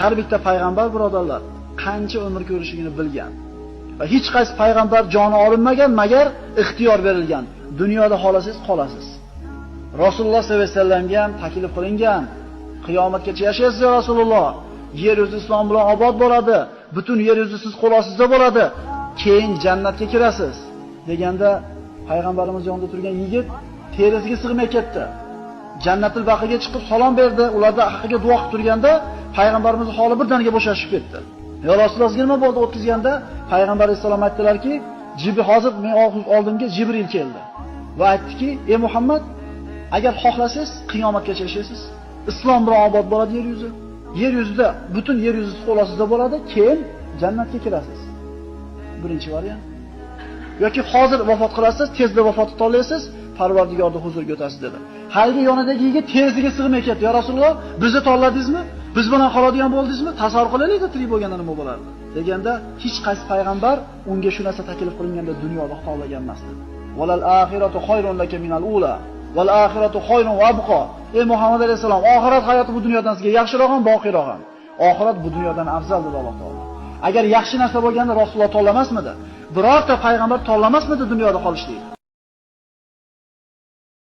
Har bitta payg'ambar birodarlar qancha umr ko'rishligini bilgan. Va hech qaysi payg'ambar joni olinmagan, magar ixtiyor berilgan. Dunyoda xolasangiz qolasiz. Rasululloh sollallohu alayhi vasallamga ham taklif qilingan. Qiyomatgacha yashaysiz ya Rasululloh. Yer yuzi islom bilan obod bo'ladi. Butun yer yuzi siz qo'l ostida bo'ladi. Keyin jannatga kirasiz deganda payg'ambarimiz yonida turgan yigit terisiga sig'may ketdi. Jannatul Baqiga chiqib salom berdi. Ularda haqqiga duo qilib turganda payg'ambarimizning holi birdaniga bo'shashib ketdi. Ya Rasululloh nima bo'ldi o'tkazganda payg'ambar alayhisalom aytdilarki, hozir men oldimga Jibril keldi va aytdiki, "Ey Muhammad, agar xohlasangiz qiyomatgacha yashaysiz. Islom bilan obod bo'ladi yer yuzi. Yer yuzida butun yer yuzi qo'l ostida bo'ladi, keyin jannatga kirasiz." Birinchi variant. Yoki hozir vafot qilasiz, tezda vafot etolasiz, Parvardigorning huzuriga o'tasiz dedi. Haligi yonidagi yigit terisiga sig'may ketdi. "Ya Rasululloh, bizni tanladingizmi? Biz bilan qoladigan bo'ldingizmi? Tasavvur qilaylik, tirik bo'lganda nima bo'lardi?" deganda hech qaysi payg'ambar unga shu narsa taklif qilinganda dunyoda xatolagan emas dedi. "Valal axiratu xoyrun laka minal ula, val axiratu xoyrun va abqa." Ey Muhammad alayhisalom, oxirat hayoti bu dunyodan sizga yaxshiroq ham, boqiroq ham. Oxirat bu dunyodan afzal dedi Alloh taolo. Agar yaxshi narsa bo'lganda Rasululloh tanlamasmidi? Birorta payg'ambar tanlamasmidi dunyoda qolishlik?